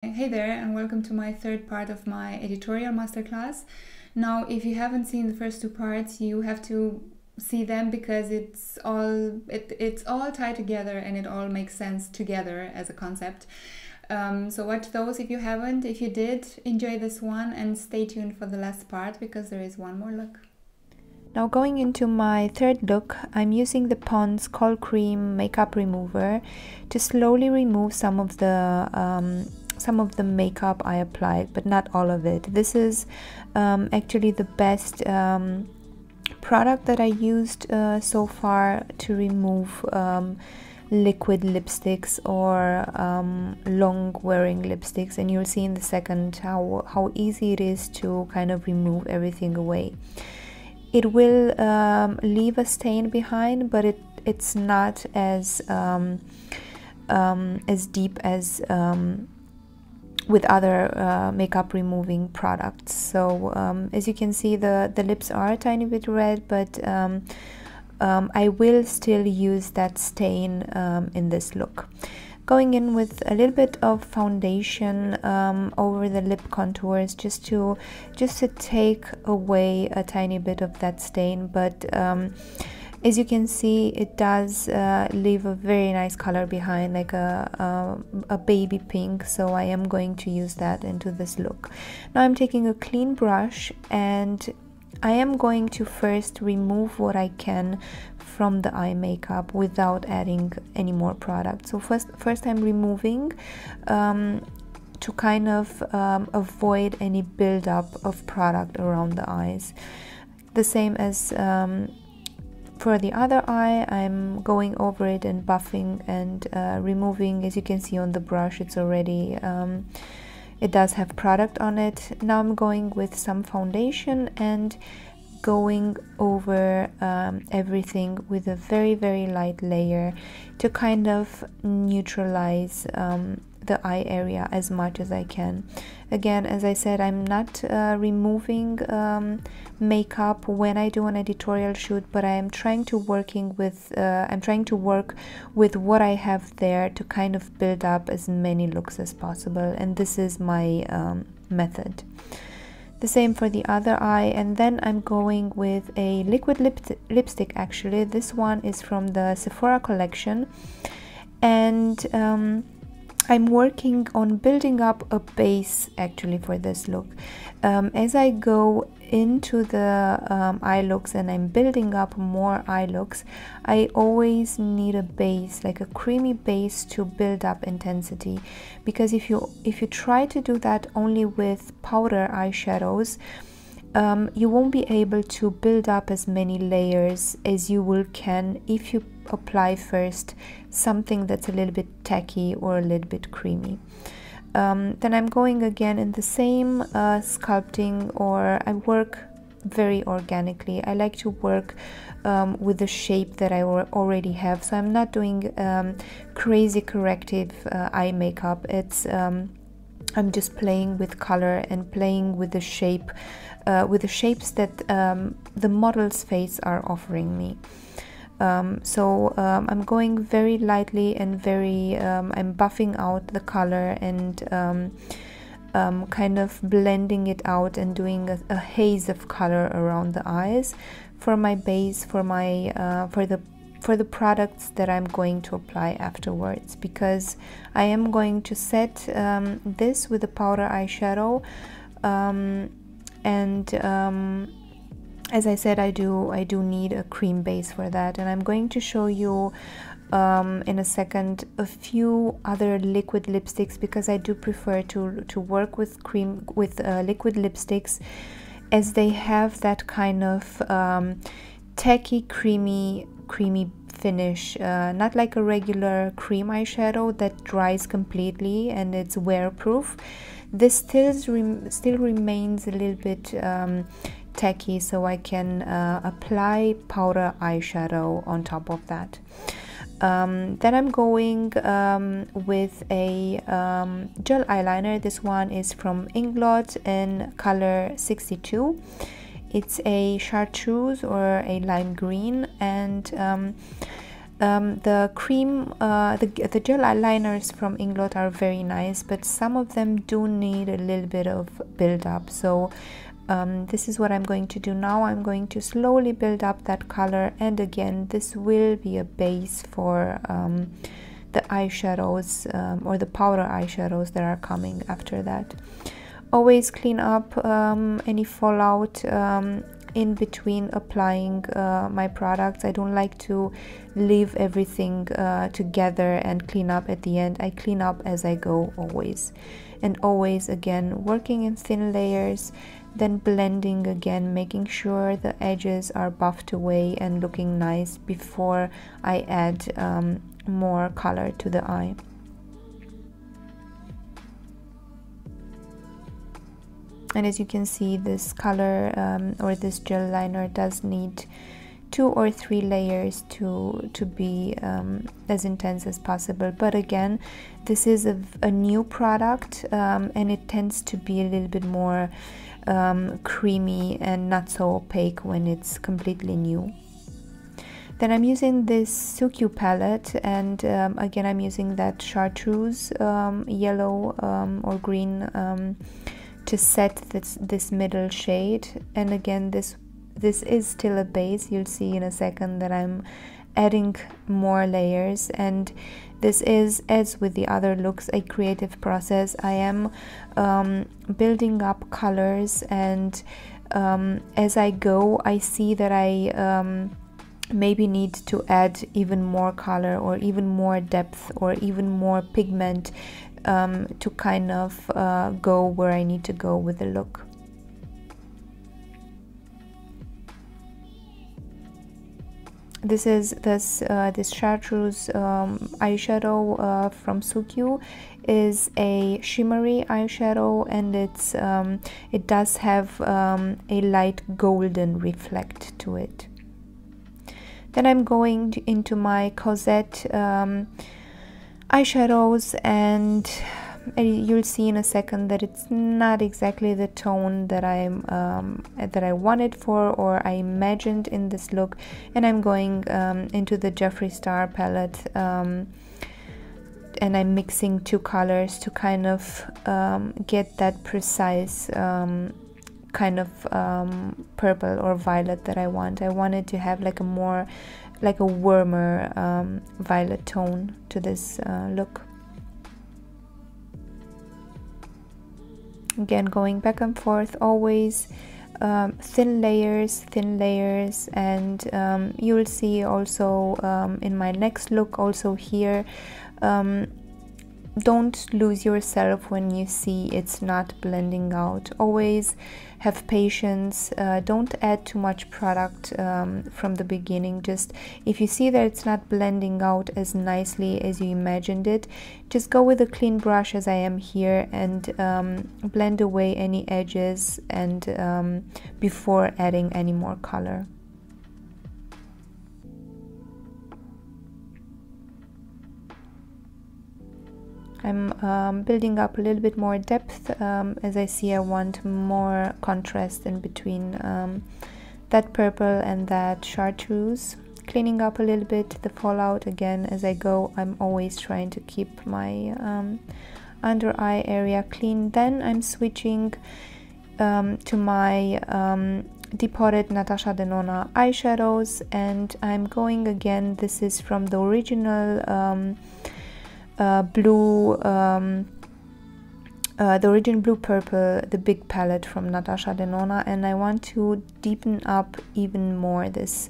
Hey there, and welcome to my third part of my editorial masterclass. Now, if you haven't seen the first two parts, you have to see them because it's all tied together and it all makes sense together as a concept. So watch those if you haven't. If you did, enjoy this one and stay tuned for the last part because there is one more look. Now going into my third look, I'm using the Pond's Cold Cream Makeup Remover to slowly remove some of the makeup I applied, but not all of it. This is actually the best product that I used so far to remove liquid lipsticks or long wearing lipsticks, and you'll see in the second how easy it is to kind of remove everything away. It will leave a stain behind, but it's not as deep as with other makeup removing products. So as you can see, the lips are a tiny bit red, but I will still use that stain in this look. Going in with a little bit of foundation over the lip contours just to take away a tiny bit of that stain, but as you can see, it does leave a very nice color behind, like a baby pink, so I am going to use that into this look. Now I'm taking a clean brush and I am going to first remove what I can from the eye makeup without adding any more product. So first I'm removing to kind of avoid any buildup of product around the eyes. The same as for the other eye, I'm going over it and buffing and removing. As you can see on the brush, it's already it does have product on it. Now I'm going with some foundation and going over everything with a very light layer to kind of neutralize the eye area as much as I can. Again, as I said, I'm not removing makeup when I do an editorial shoot, but I am trying to work with what I have there to kind of build up as many looks as possible, and this is my method. The same for the other eye, and then I'm going with a liquid lipstick. Actually, this one is from the Sephora collection, and I'm working on building up a base actually for this look. As I go into the eye looks and I'm building up more eye looks, I always need a base, like a creamy base, to build up intensity, because if you try to do that only with powder eyeshadows, you won't be able to build up as many layers as you can if you apply first something that's a little bit tacky or a little bit creamy. Then I'm going again in the same sculpting, or I work very organically. I like to work with the shape that I already have, so I'm not doing crazy corrective eye makeup. It's I'm just playing with color and playing with the shape, with the shapes that the model's face are offering me. So I'm going very lightly and I'm buffing out the color and kind of blending it out and doing a haze of color around the eyes for my base, for the products that I'm going to apply afterwards, because I am going to set this with a powder eyeshadow, as I said, I do need a cream base for that, and I'm going to show you in a second a few other liquid lipsticks, because I do prefer to work with liquid lipsticks, as they have that kind of tacky creamy finish, not like a regular cream eyeshadow that dries completely and it's wear-proof. This still remains a little bit tacky, so I can apply powder eyeshadow on top of that. Then I'm going with a gel eyeliner. This one is from Inglot in color 62. It's a chartreuse or a lime green, and The cream, the gel eyeliners from Inglot are very nice, but some of them do need a little bit of build up. So this is what I'm going to do now. I'm going to slowly build up that color, and again, this will be a base for the eyeshadows or the powder eyeshadows that are coming after that. Always clean up any fallout in between applying my products. I don't like to leave everything together and clean up at the end. I clean up as I go always, and always again working in thin layers, then blending again, making sure the edges are buffed away and looking nice before I add more color to the eye. And as you can see, this color or this gel liner does need 2 or 3 layers to be as intense as possible. But again, this is a new product, and it tends to be a little bit more creamy and not so opaque when it's completely new. Then I'm using this Sukyu palette, and again I'm using that chartreuse yellow or green to set this middle shade. And again, this is still a base. You'll see in a second that I'm adding more layers, and this is, as with the other looks, a creative process. I am building up colors, and as I go I see that I maybe need to add even more color or even more depth or even more pigment to kind of go where I need to go with the look. This is this chartreuse eyeshadow from Sukyu. Is a shimmery eyeshadow, and it does have a light golden reflect to it. Then I'm going into my Cosette eyeshadows, and you'll see in a second that it's not exactly the tone that I wanted for or I imagined in this look. And I'm going into the Jeffree Star palette, and I'm mixing 2 colors to kind of get that precise kind of purple or violet that I want. I wanted to have like a warmer violet tone to this look. Again, going back and forth, always thin layers, and you will see also in my next look, also here, don't lose yourself when you see it's not blending out. Always have patience. Don't add too much product from the beginning. Just if you see that it's not blending out as nicely as you imagined it, just go with a clean brush, as I am here, and blend away any edges and before adding any more color. I'm building up a little bit more depth. As I see, I want more contrast in between that purple and that chartreuse. Cleaning up a little bit the fallout again as I go. I'm always trying to keep my under eye area clean. Then I'm switching to my Depotted Natasha Denona eyeshadows, and I'm going again. This is from the original blue, the original blue purple, the big palette from Natasha Denona, and I want to deepen up even more this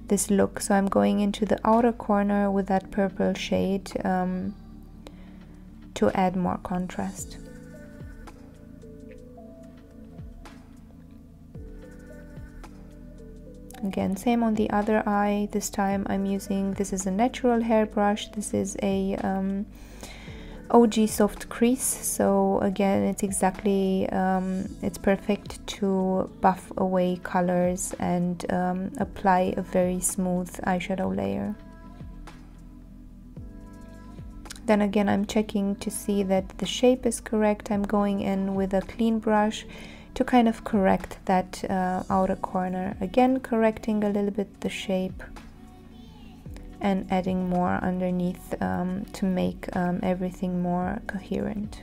this look. So I'm going into the outer corner with that purple shade to add more contrast. Again, same on the other eye. This time I'm using, this is a natural hairbrush. This is a OG soft crease. So again, it's exactly, it's perfect to buff away colors and apply a very smooth eyeshadow layer. Then again, I'm checking to see that the shape is correct. I'm going in with a clean brush to kind of correct that outer corner. Again, correcting a little bit the shape. and adding more underneath to make everything more coherent.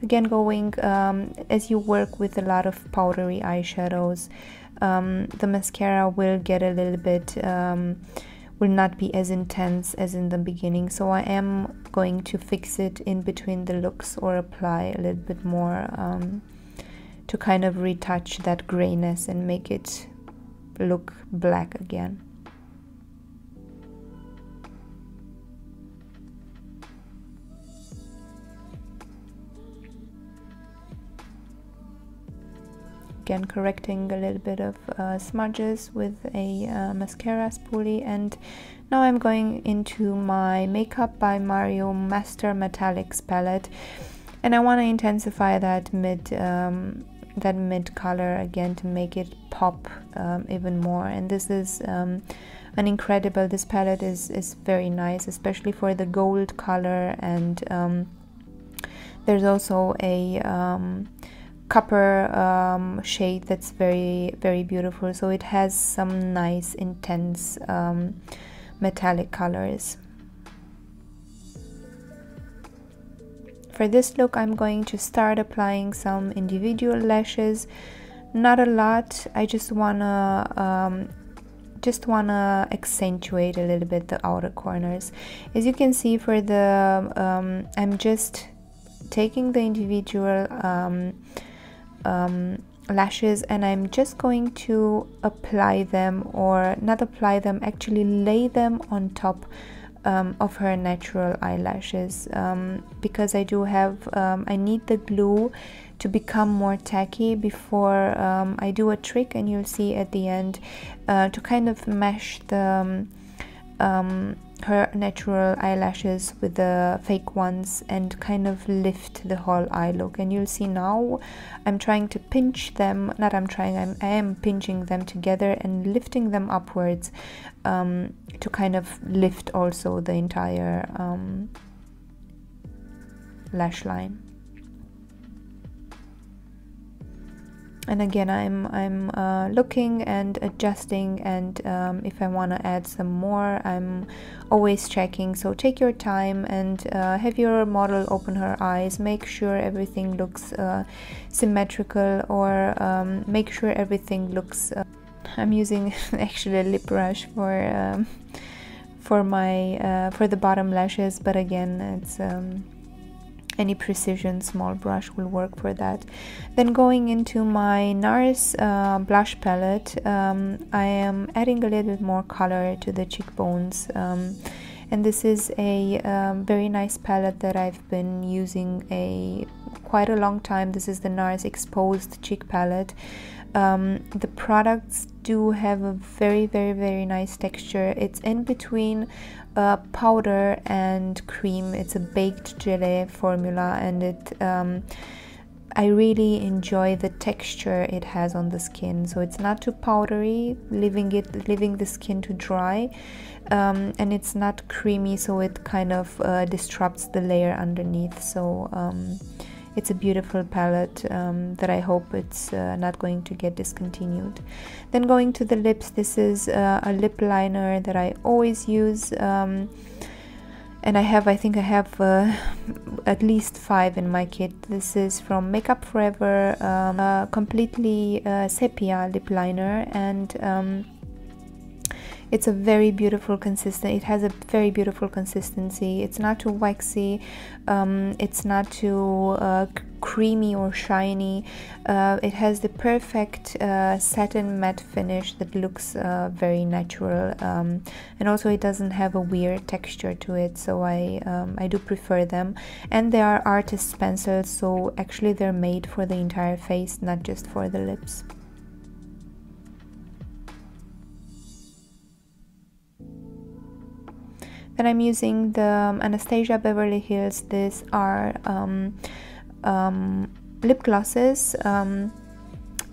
Again, going as you work with a lot of powdery eyeshadows, the mascara will get a little bit, will not be as intense as in the beginning. So I am going to fix it in between the looks or apply a little bit more to kind of retouch that grayness and make it look black again. Again, correcting a little bit of smudges with a mascara spoolie, and now I'm going into my Makeup by Mario Master Metallics palette, and I want to intensify that mid color again to make it pop even more. And this is this palette is very nice, especially for the gold color, and there's also a copper shade that's very, very beautiful, so it has some nice intense metallic colors. For this look, I'm going to start applying some individual lashes, not a lot. I just wanna accentuate a little bit the outer corners. As you can see, for the I'm just taking the individual lashes, and I'm just going to apply them, or not apply them, actually lay them on top of her natural eyelashes, because I do have I need the glue to become more tacky before I do a trick, and you'll see at the end, to kind of mesh the her natural eyelashes with the fake ones and kind of lift the whole eye look. And you'll see now I'm trying to pinch them, not I'm trying, I am pinching them together and lifting them upwards to kind of lift also the entire lash line. And again, I'm looking and adjusting, and if I want to add some more, I'm always checking. So take your time and have your model open her eyes, make sure everything looks symmetrical, or make sure everything looks I'm using actually a lip brush for my for the bottom lashes, but again, it's any precision small brush will work for that. Then going into my NARS blush palette, I am adding a little bit more color to the cheekbones, and this is a very nice palette that I've been using quite a long time. This is the NARS Exposed Cheek Palette. The products do have a very, very, very nice texture. It's in between powder and cream. It's a baked jelly formula, and it I really enjoy the texture it has on the skin. So it's not too powdery, leaving the skin to dry, and it's not creamy, so it kind of disrupts the layer underneath. So it's a beautiful palette that I hope it's not going to get discontinued. Then going to the lips, this is a lip liner that I always use, and I think I have at least 5 in my kit. This is from Makeup Forever, completely sepia lip liner, and it's a very beautiful consistency. It has a very beautiful consistency. It's not too waxy, it's not too creamy or shiny. It has the perfect satin matte finish that looks very natural, and also it doesn't have a weird texture to it, so I do prefer them. And they are artist pencils, so actually they're made for the entire face, not just for the lips. Then I'm using the Anastasia Beverly Hills. These are lip glosses, and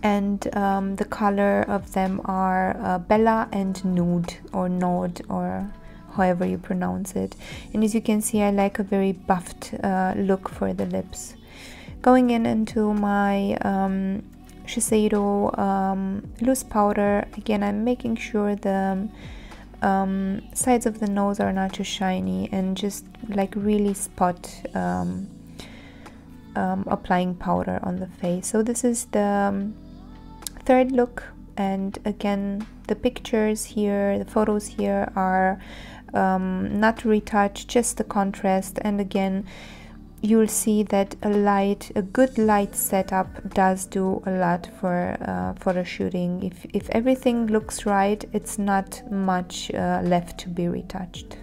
the color of them are Bella and Nude, or Nude, or however you pronounce it. And as you can see, I like a very buffed look for the lips. Going into my Shiseido loose powder. Again, I'm making sure the sides of the nose are not too shiny, and just like really spot applying powder on the face. So this is the third look, and again the pictures here, the photos here are not retouched, just the contrast. And again, you'll see that a good light setup does do a lot for photo shooting. If everything looks right, it's not much left to be retouched.